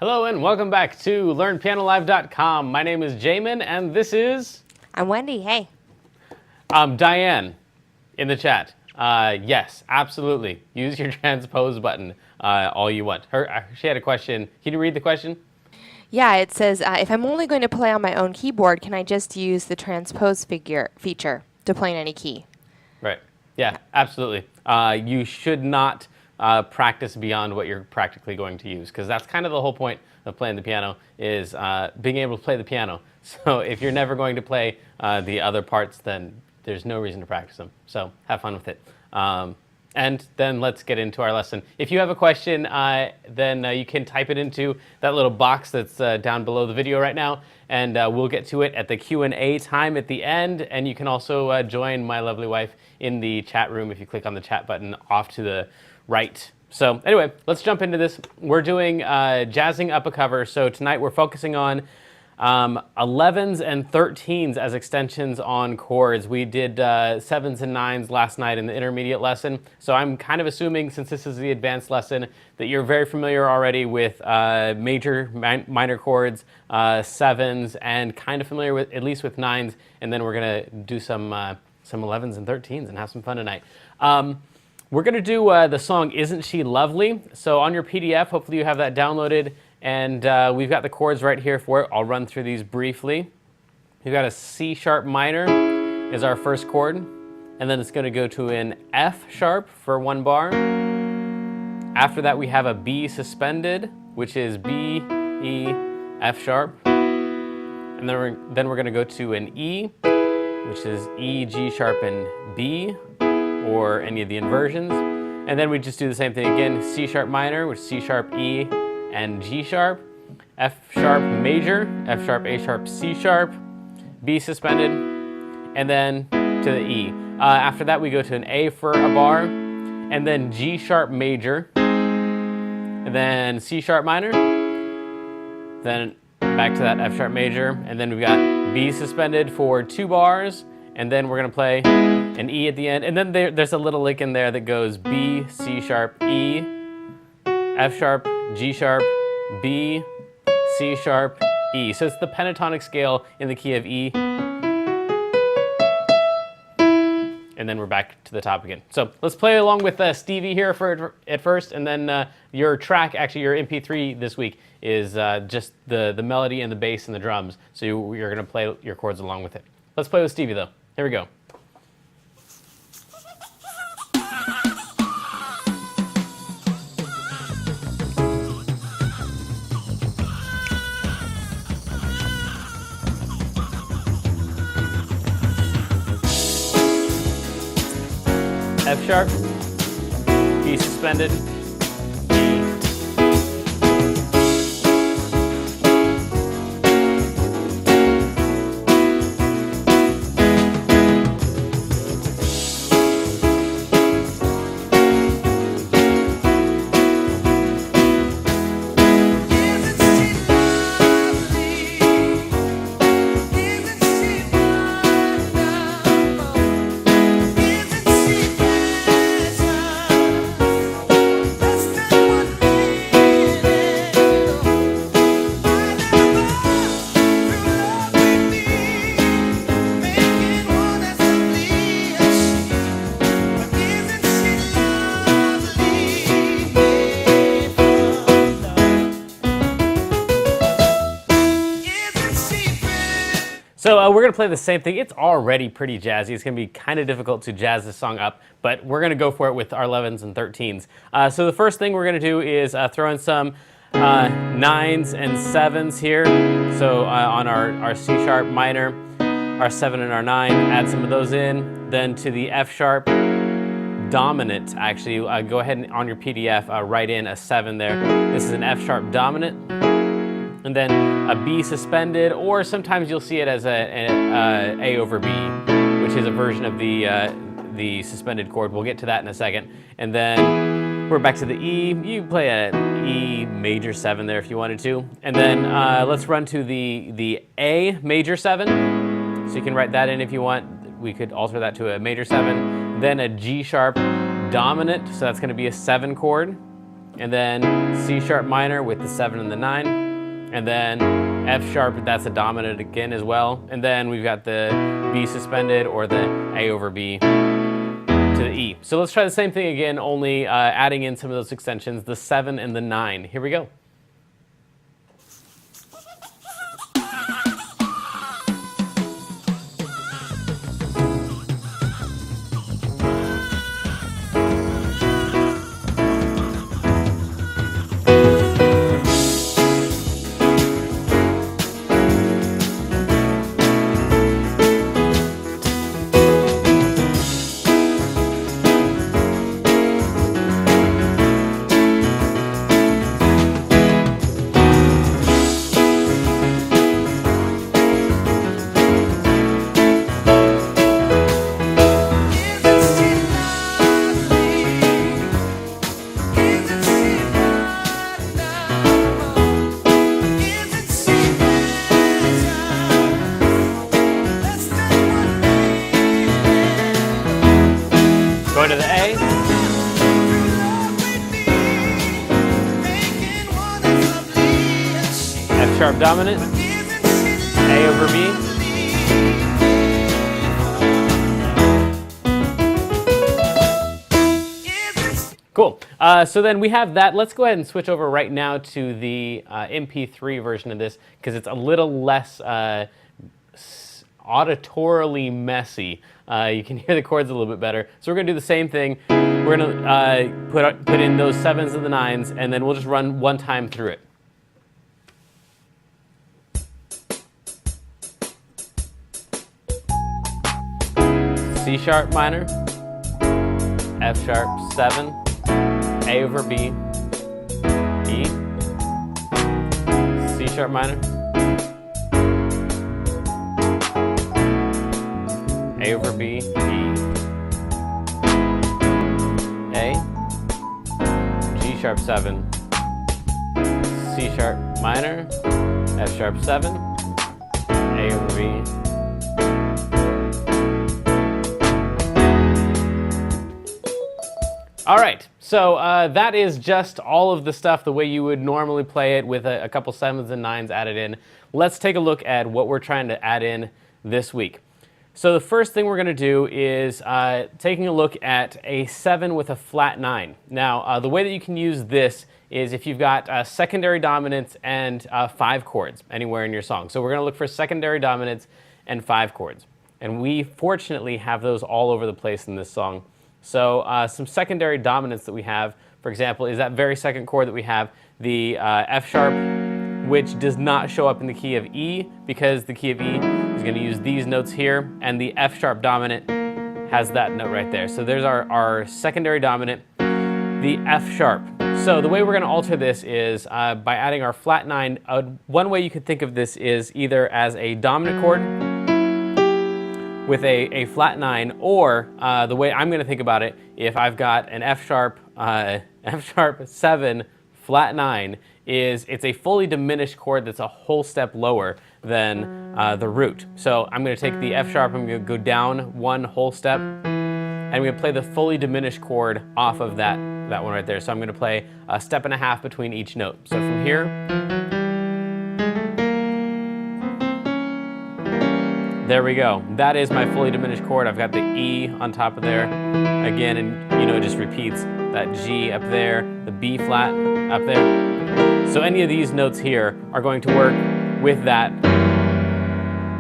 Hello and welcome back to LearnPianoLive.com. My name is Jamin and this is... I'm Wendy, hey. Diane in the chat. Yes, absolutely. Use your transpose button all you want. She had a question. Can you read the question? Yeah, it says, if I'm only going to play on my own keyboard, can I just use the transpose feature to play in any key? Right. Yeah, absolutely. You should not practice beyond what you're practically going to use, because that's kind of the whole point of playing the piano, is being able to play the piano. So if you're never going to play the other parts, then there's no reason to practice them. So have fun with it. And then let's get into our lesson. If you have a question, then you can type it into that little box that's down below the video right now, and we'll get to it at the Q&A time at the end. And you can also join my lovely wife in the chat room if you click on the chat button off to the right. So anyway, let's jump into this. We're doing Jazzing Up a Cover. So tonight we're focusing on 11s and 13s as extensions on chords. We did 7s and 9s last night in the intermediate lesson. So I'm kind of assuming, since this is the advanced lesson, that you're very familiar already with major, minor chords, 7s, and kind of familiar with, at least with 9s. And then we're going to do some 11s and 13s and have some fun tonight. We're going to do the song Isn't She Lovely? So on your PDF, hopefully you have that downloaded. And we've got the chords right here for it. I'll run through these briefly. We've got a C sharp minor is our first chord. And then it's going to go to an F sharp for 1 bar. After that, we have a B suspended, which is B, E, F sharp. And then we're going to go to an E, which is E, G sharp, and B, or any of the inversions. And then we just do the same thing again. C sharp minor, which is C sharp, E, and G sharp, F sharp major, F sharp, A sharp, C sharp, B suspended, and then to the E. After that, we go to an A for a bar, and then G sharp major, and then C sharp minor, then back to that F sharp major, and then we've got B suspended for 2 bars, and then we're going to play an E at the end, and then there's a little lick in there that goes B, C sharp, E, F sharp, G sharp, B, C sharp, E. So it's the pentatonic scale in the key of E. And then we're back to the top again. So let's play along with Stevie here at first, and then your track, actually your MP3 this week, is just the melody and the bass and the drums. So you're going to play your chords along with it. Let's play with Stevie though. Here we go. F sharp, B suspended, E. So we're going to play the same thing. It's already pretty jazzy. It's going to be kind of difficult to jazz this song up, but we're going to go for it with our 11s and 13s. So the first thing we're going to do is throw in some 9s and 7s here. So on our C sharp minor, our 7 and our 9, add some of those in. Then to the F sharp dominant, actually, go ahead and on your PDF write in a 7 there. This is an F sharp dominant. And then a B suspended, or sometimes you'll see it as A over B, which is a version of the suspended chord. We'll get to that in a second. And then we're back to the E. You play an E major 7 there if you wanted to. And then let's run to the A major 7. So you can write that in if you want. We could alter that to a major 7. Then a G sharp dominant, so that's going to be a 7 chord. and then C sharp minor with the 7 and the 9, and then F sharp, that's a dominant again as well, and then we've got the B suspended or the A over B to the E. So let's try the same thing again, only adding in some of those extensions, the 7 and the 9. Here we go. Going to the A. F sharp dominant. A over B. Cool. So then we have that. Let's go ahead and switch over right now to the MP3 version of this because it's a little less auditorily messy. You can hear the chords a little bit better. So we're going to do the same thing. We're going to put in those 7s and the 9s, and then we'll just run one time through it. C sharp minor, F sharp 7, A over B, E, C sharp minor, A over B, E, A, G sharp 7, C sharp minor, F sharp 7, A over B. All right, so that is just all of the stuff the way you would normally play it with a couple 7s and 9s added in. Let's take a look at what we're trying to add in this week. So the first thing we're going to do is taking a look at a 7 with a flat 9. Now, the way that you can use this is if you've got secondary dominants and 5 chords anywhere in your song. So we're going to look for secondary dominants and 5 chords. And we fortunately have those all over the place in this song. So some secondary dominants that we have, for example, is that very second chord that we have, the F sharp, which does not show up in the key of E because the key of E is going to use these notes here, and the F sharp dominant has that note right there. So there's our secondary dominant, the F sharp. So the way we're going to alter this is by adding our flat 9. One way you could think of this is either as a dominant chord with a flat 9, or the way I'm going to think about it, if I've got an F sharp 7 flat 9, is it's a fully diminished chord that's a whole step lower than the root. So I'm going to take the F sharp, I'm going to go down one whole step, and I'm going to play the fully diminished chord off of that one right there. So I'm going to play a step and a half between each note. So from here, there we go. That is my fully diminished chord. I've got the E on top of there again, and it just repeats that G up there, the B flat up there. So any of these notes here are going to work with that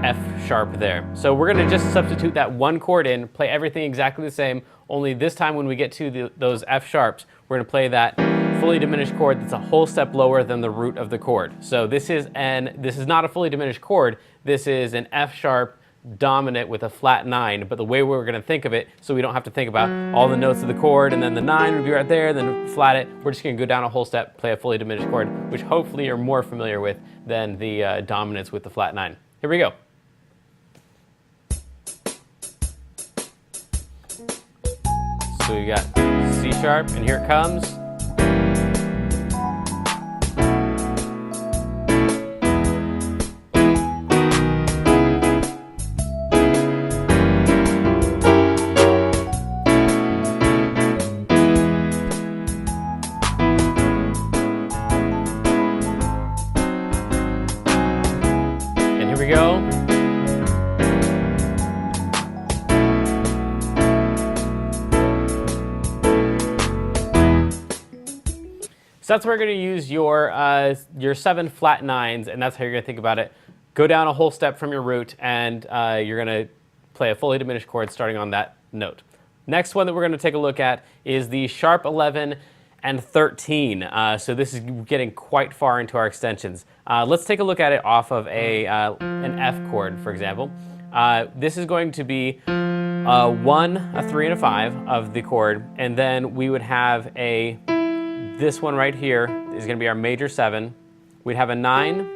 F sharp there. So we're going to just substitute that one chord in, play everything exactly the same, only this time when we get to those F sharps, we're going to play that fully diminished chord that's a whole step lower than the root of the chord. So this is not a fully diminished chord, this is an F sharp dominant with a flat 9, but the way we're going to think of it, so we don't have to think about all the notes of the chord and then the 9 would be right there, then flat it, we're just going to go down a whole step, play a fully diminished chord, which hopefully you're more familiar with than the dominants with the flat 9. Here we go. So we got C sharp, and here it comes. So that's where you're going to use your 7 flat 9s, and that's how you're going to think about it. Go down a whole step from your root, and you're going to play a fully diminished chord starting on that note. Next one that we're going to take a look at is the sharp 11 and 13. So this is getting quite far into our extensions. Let's take a look at it off of an F chord, for example. This is going to be a 1, a 3, and a 5 of the chord, and then we would have this one right here is going to be our major 7. We'd have a 9.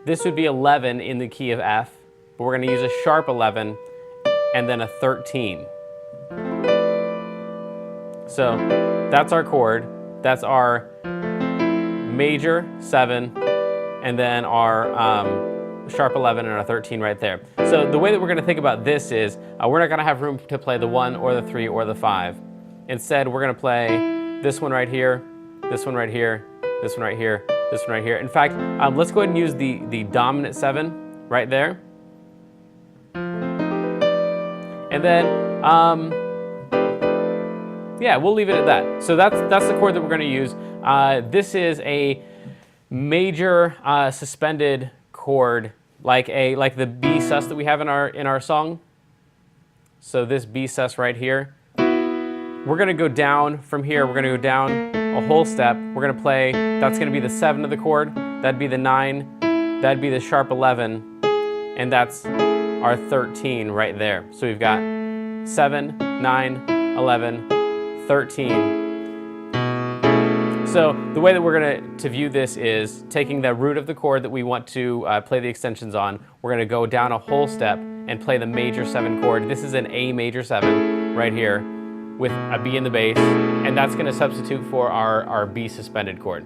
This would be 11 in the key of F, but we're going to use a sharp 11 and then a 13. So that's our chord. That's our major 7 and then our sharp 11 and our 13 right there. So the way that we're going to think about this is we're not going to have room to play the 1 or the 3 or the 5. Instead, we're going to play this one right here, this one right here, this one right here, this one right here. In fact, let's go ahead and use the dominant 7 right there. And then, yeah, we'll leave it at that. So that's the chord that we're going to use. This is a major suspended chord, like the B sus that we have in our song. So this B sus right here. We're going to go down from here. We're going to go down a whole step. We're going to play. That's going to be the 7 of the chord. That'd be the 9. That'd be the sharp 11, and that's our 13 right there. So we've got 7, 9, 11, 13. So the way that we're going to view this is taking the root of the chord that we want to play the extensions on. We're going to go down a whole step and play the major 7 chord. This is an A major 7 right here with a B in the bass, and that's going to substitute for our B suspended chord.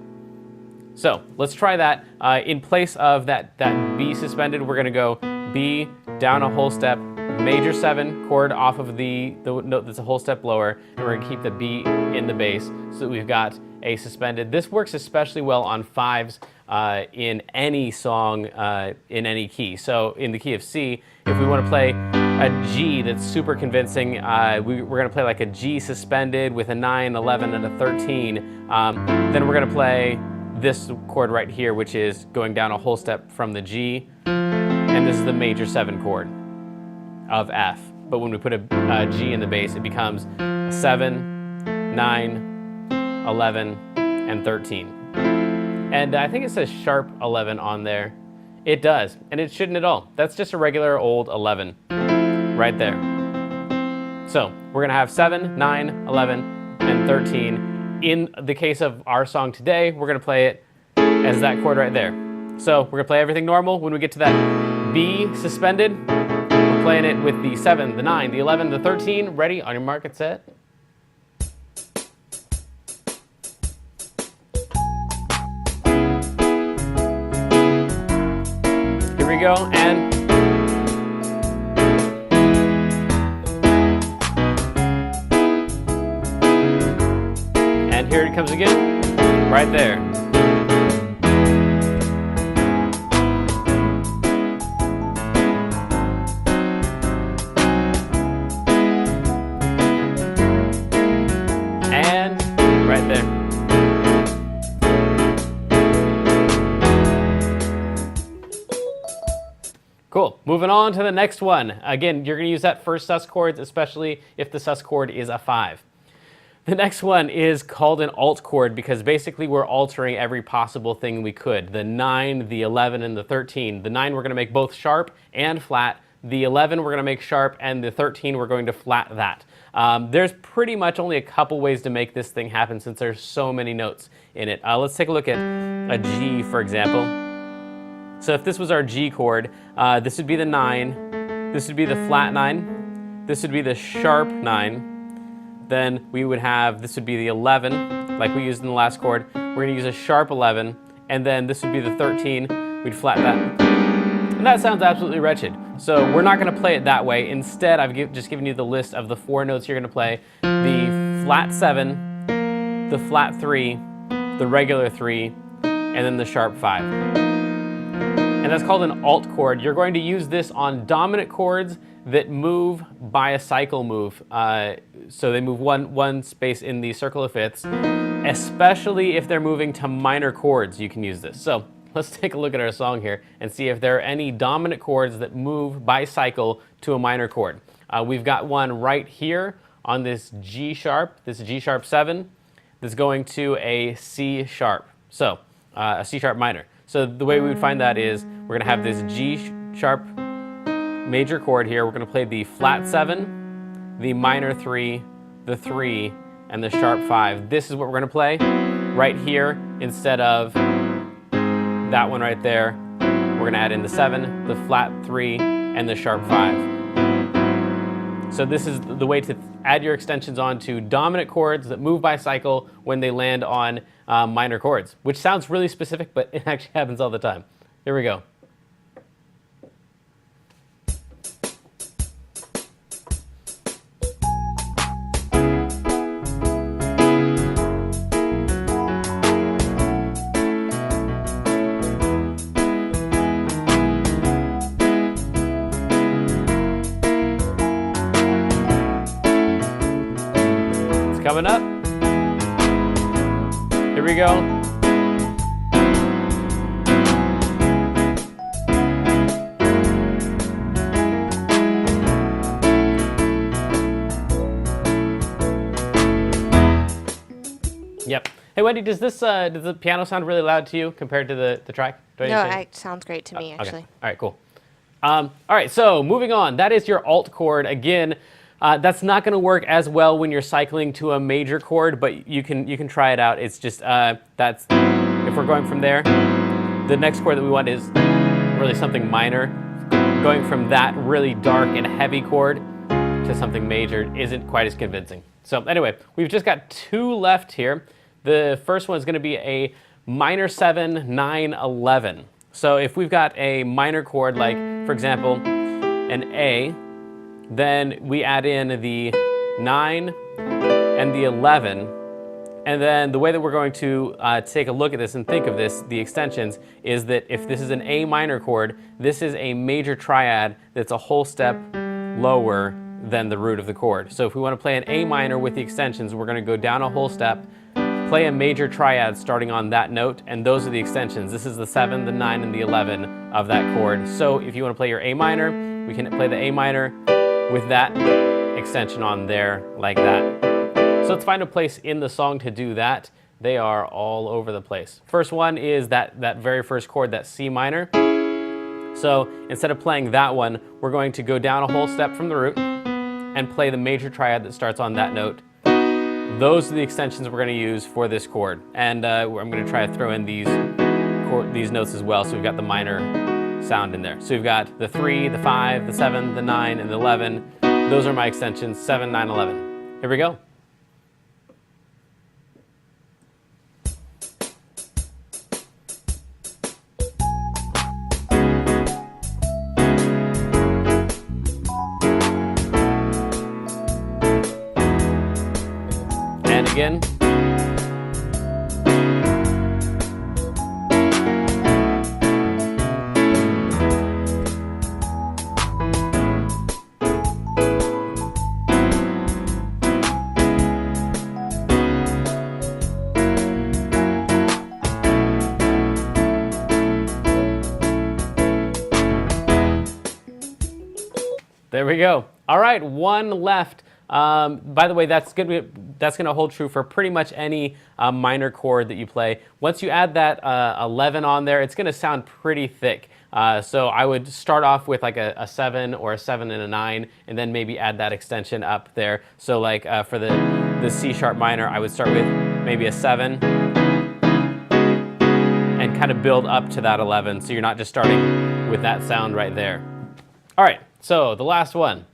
So let's try that. In place of that B suspended, we're going to go B, down a whole step, major 7 chord off of the note that's a whole step lower, and we're going to keep the B in the bass so that we've got A suspended. This works especially well on 5s in any song in any key. So in the key of C, if we want to play a G that's super convincing, we're going to play like a G suspended with a 9, 11, and a 13. Then we're going to play this chord right here, which is going down a whole step from the G, and this is the major 7 chord of F. But when we put a G in the bass, it becomes 7, 9, 11, and 13. And I think it says sharp 11 on there. It does, and it shouldn't at all. That's just a regular old 11 right there. So we're going to have 7, 9, 11, and 13. In the case of our song today, we're going to play it as that chord right there. So we're going to play everything normal. When we get to that B suspended, we're playing it with the 7, the 9, the 11, the 13. Ready? On your mark, get set. Here we go, and here it comes again, right there. And right there. Cool. Moving on to the next one. Again, you're going to use that first sus chord, especially if the sus chord is a 5. The next one is called an alt chord because basically we're altering every possible thing we could. The 9, the 11, and the 13. The 9 we're going to make both sharp and flat. The 11 we're going to make sharp, and the 13 we're going to flat that. There's pretty much only a couple ways to make this thing happen since there's so many notes in it. Let's take a look at a G, for example. So if this was our G chord, this would be the 9, this would be the flat 9, this would be the sharp 9, then we would have, this would be the 11, like we used in the last chord. We're going to use a sharp 11, and then this would be the 13. We'd flat that. And that sounds absolutely wretched. So we're not going to play it that way. Instead, I've just given you the list of the 4 notes you're going to play. The flat 7, the flat 3, the regular 3, and then the sharp 5. And that's called an alt chord. You're going to use this on dominant chords that move by a cycle move. so they move one space in the circle of fifths. Especially if they're moving to minor chords, you can use this. So let's take a look at our song here and see if there are any dominant chords that move by cycle to a minor chord. We've got one right here on this G sharp, this G sharp 7, that's going to a C sharp. So a C sharp minor. So the way we would find that is we're going to have this G sharp major chord here. We're going to play the flat 7, the minor 3, the 3, and the sharp 5. This is what we're going to play right here instead of that one right there. We're going to add in the 7, the flat 3, and the sharp 5. So this is the way to add your extensions on to dominant chords that move by cycle when they land on minor chords, which sounds really specific, but it actually happens all the time. Here we go. Coming up. Here we go. Yep. Hey Wendy, does the piano sound really loud to you compared to the track? No, it sounds great to me, actually. Okay. All right, cool. All right, so moving on. That is your alt chord. Again, that's not going to work as well when you're cycling to a major chord, but you can try it out. It's just that's if we're going from there. The next chord that we want is really something minor. Going from that really dark and heavy chord to something major isn't quite as convincing. So anyway, we've just got 2 left here. The first one is going to be a minor 7, 9, 11. So if we've got a minor chord, like for example, an A, then we add in the 9 and the 11. And then the way that we're going to take a look at this and think of this, the extensions, is that if this is an A minor chord, this is a major triad that's a whole step lower than the root of the chord. So if we want to play an A minor with the extensions, we're going to go down a whole step, play a major triad starting on that note, and those are the extensions. This is the 7, the 9, and the 11 of that chord. So if you want to play your A minor, we can play the A minor with that extension on there like that. So let's find a place in the song to do that. They are all over the place. First one is that very first chord, that C minor. So instead of playing that one, we're going to go down a whole step from the root and play the major triad that starts on that note. Those are the extensions we're going to use for this chord. And I'm going to try to throw in these notes as well, so we've got the minor sound in there. So we've got the 3, the 5, the 7, the 9, and the 11. Those are my extensions, 7, 9, 11. Here we go. And again. There we go. All right, one left. By the way, that's going to hold true for pretty much any minor chord that you play. Once you add that 11 on there, it's going to sound pretty thick. So I would start off with like a 7 or a 7 and a 9, and then maybe add that extension up there. So like for the C sharp minor, I would start with maybe a 7 and kind of build up to that 11. So you're not just starting with that sound right there. All right, so the last one.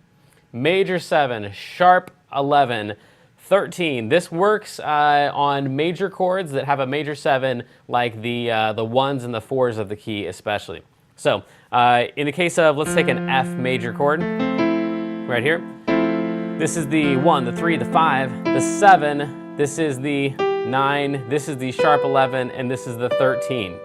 Major 7, sharp 11, 13. This works on major chords that have a major 7, like the 1s and the 4s of the key especially. So in the case of, let's take an F major chord right here. This is the 1, the 3, the 5, the 7, this is the 9, this is the sharp 11, and this is the 13.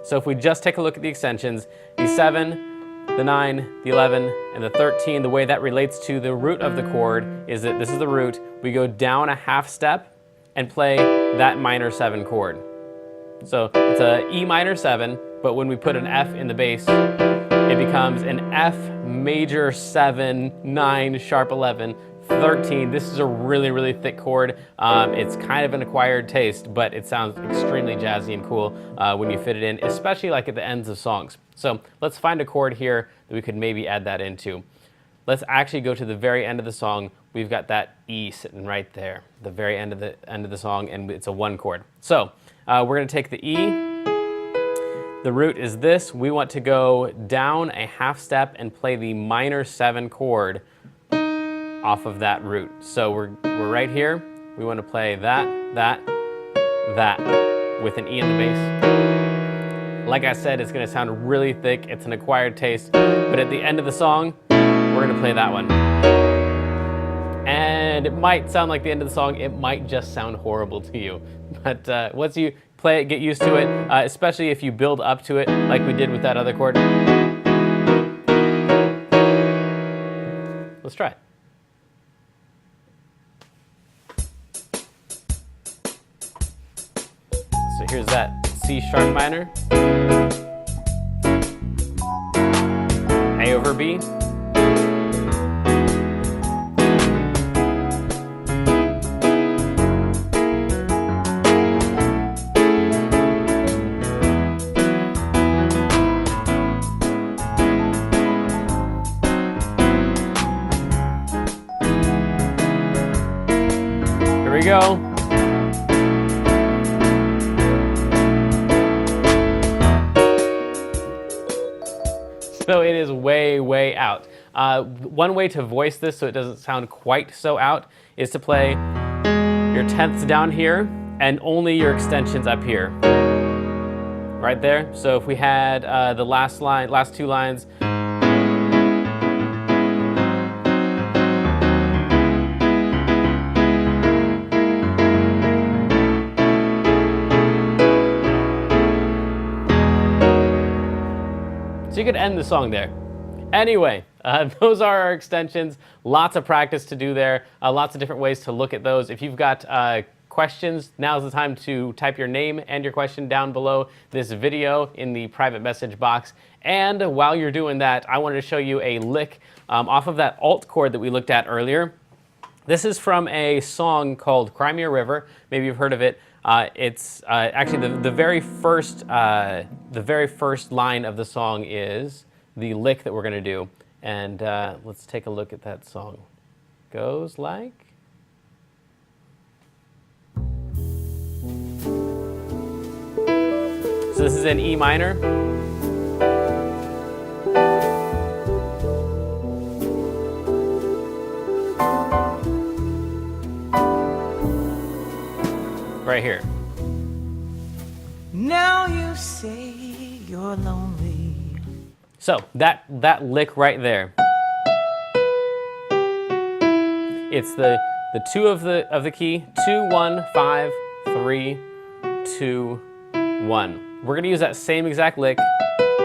So if we just take a look at the extensions, the 7 the 9, the 11, and the 13. The way that relates to the root of the chord is that this is the root. We go down a half step and play that minor 7 chord. So it's a E minor 7, but when we put an F in the bass, it becomes an F major 7, 9, sharp 11, 13. This is a really, really thick chord. It's kind of an acquired taste, but it sounds extremely jazzy and cool when you fit it in, especially like at the ends of songs. So let's find a chord here that we could maybe add that into. Let's actually go to the very end of the song. We've got that E sitting right there, the very end of the song, and it's a 1 chord. So we're going to take the E. The root is this. We want to go down a half step and play the minor 7 chord off of that root. So we're right here. We want to play that with an E in the bass. Like I said, it's going to sound really thick. It's an acquired taste. But at the end of the song, we're going to play that one. And it might sound like the end of the song. It might just sound horrible to you. But once you play it, get used to it, especially if you build up to it like we did with that other chord. Let's try it. So here's that C sharp minor, A over B, here we go. So it is way, way out. One way to voice this so it doesn't sound quite so out is to play your tenths down here and only your extensions up here. Right there. So if we had the last 2 lines, so you could end the song there. Anyway, those are our extensions. Lots of practice to do there. Lots of different ways to look at those. If you've got questions, now's the time to type your name and your question down below this video in the private message box. And while you're doing that, I wanted to show you a lick off of that alt chord that we looked at earlier. This is from a song called Cry Me a River. Maybe you've heard of it. It's actually the very first line of the song is the lick that we're going to do. And let's take a look at that song. Goes like. So this is in E minor. Right here. Now you say you're lonely. So that lick right there. It's the 2 of the key, 2, 1, 5, 3, 2, 1. We're gonna use that same exact lick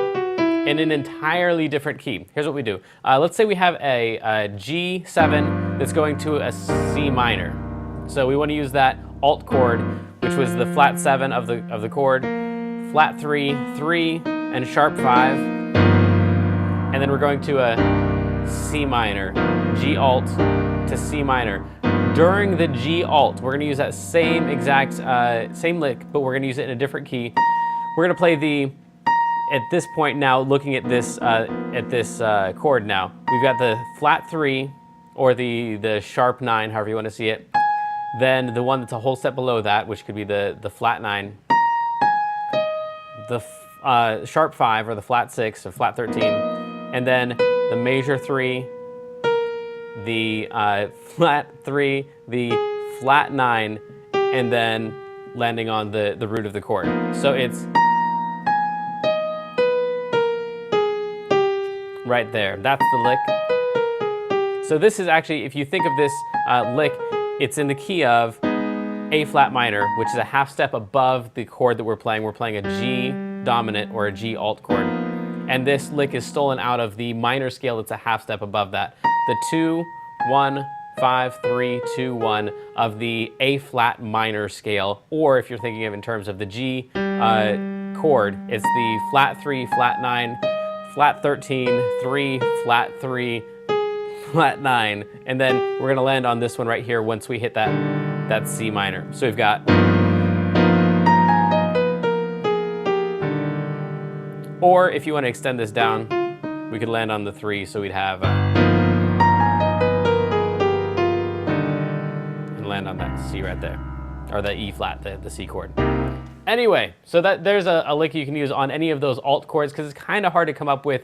in an entirely different key. Here's what we do. Let's say we have a G7 that's going to a C minor. So we want to use that alt chord, which was the flat 7 of the chord, flat 3, 3, and sharp 5, and then we're going to a C minor, G alt to C minor. During the G alt, we're going to use that same exact same lick, but we're going to use it in a different key. We're going to play at this point now, looking at this chord now, we've got the flat 3 or the sharp 9, however you want to see it. Then the one that's a whole step below that, which could be the flat 9, the sharp 5 or the flat 6 or flat 13, and then the major 3, the flat 3, the flat 9, and then landing on the root of the chord. So it's right there. That's the lick. So this is actually, if you think of this lick, it's in the key of A flat minor, which is a half step above the chord that we're playing. We're playing a G dominant or a G alt chord. and this lick is stolen out of the minor scale that's a half step above that. The 2, 1, 5, 3, 2, 1 of the A flat minor scale, or if you're thinking of in terms of the G chord, it's the flat 3, flat 9, flat 13, 3, flat 3, flat 9, and then we're gonna land on this one right here once we hit that C minor. So we've got, or if you want to extend this down, we could land on the 3, so we'd have and land on that C right there, or the E flat, the C chord. Anyway, so there's a lick you can use on any of those alt chords, because it's kind of hard to come up with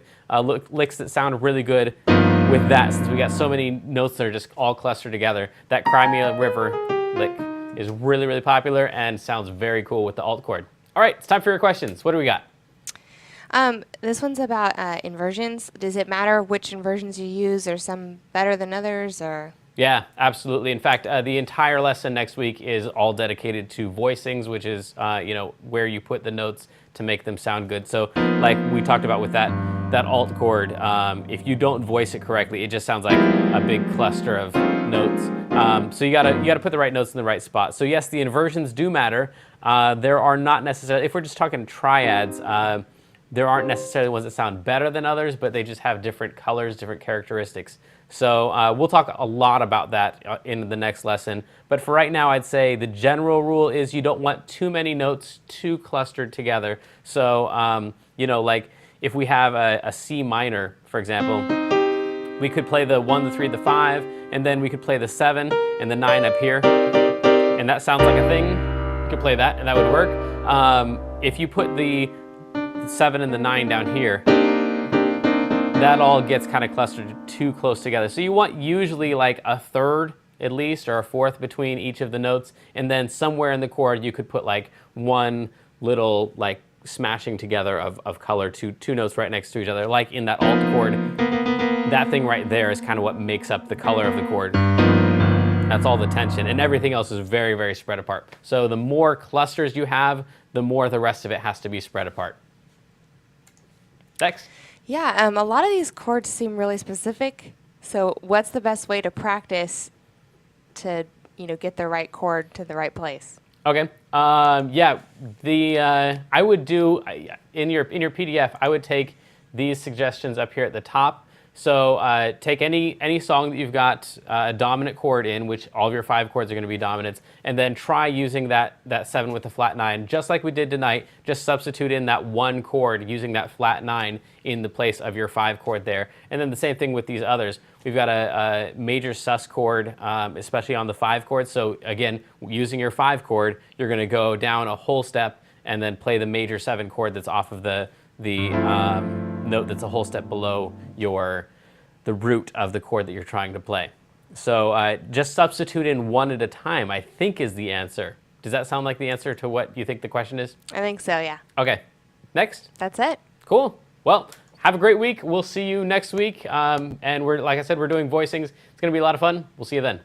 licks that sound really good with that, since we got so many notes that are just all clustered together. That Crimea River lick is really, really popular and sounds very cool with the alt chord. All right, it's time for your questions. What do we got? This one's about inversions. Does it matter which inversions you use? Are some better than others, or? Yeah, absolutely. In fact, the entire lesson next week is all dedicated to voicings, which is where you put the notes to make them sound good. So, like we talked about with that alt chord, if you don't voice it correctly, it just sounds like a big cluster of notes. So you gotta put the right notes in the right spot. So yes, the inversions do matter. There are not necessarily, if we're just talking triads, there aren't necessarily ones that sound better than others, but they just have different colors, different characteristics. So we'll talk a lot about that in the next lesson. But for right now, I'd say the general rule is you don't want too many notes too clustered together. So, like if we have a C minor, for example, we could play the 1, the 3, the 5, and then we could play the 7 and the 9 up here. And that sounds like a thing. You could play that, and that would work. If you put the 7 and the 9 down here, that all gets kind of clustered too close together. So you want usually like a third at least, or a fourth between each of the notes, and then somewhere in the chord you could put like one little like smashing together of color, two notes right next to each other, like in that alt chord. That thing right there is kind of what makes up the color of the chord. That's all the tension, and everything else is very, very spread apart. So the more clusters you have, the more the rest of it has to be spread apart. Dex? Yeah, a lot of these chords seem really specific. So what's the best way to practice to, get the right chord to the right place? Okay. Yeah. I would do in your PDF. I would take these suggestions up here at the top. So take any song that you've got a dominant chord in, which all of your 5 chords are going to be dominants, and then try using that 7 with the flat 9, just like we did tonight. Just substitute in that one chord using that flat 9 in the place of your 5 chord there. And then the same thing with these others. We've got a major sus chord, especially on the 5 chord. So again, using your 5 chord, you're going to go down a whole step and then play the major 7 chord that's off of the note that's a whole step below the root of the chord that you're trying to play. So just substitute in one at a time, I think, is the answer. Does that sound like the answer to what you think the question is? I think so, yeah. Okay. Next? That's it. Cool. Well, have a great week. We'll see you next week. And like I said, we're doing voicings. It's going to be a lot of fun. We'll see you then.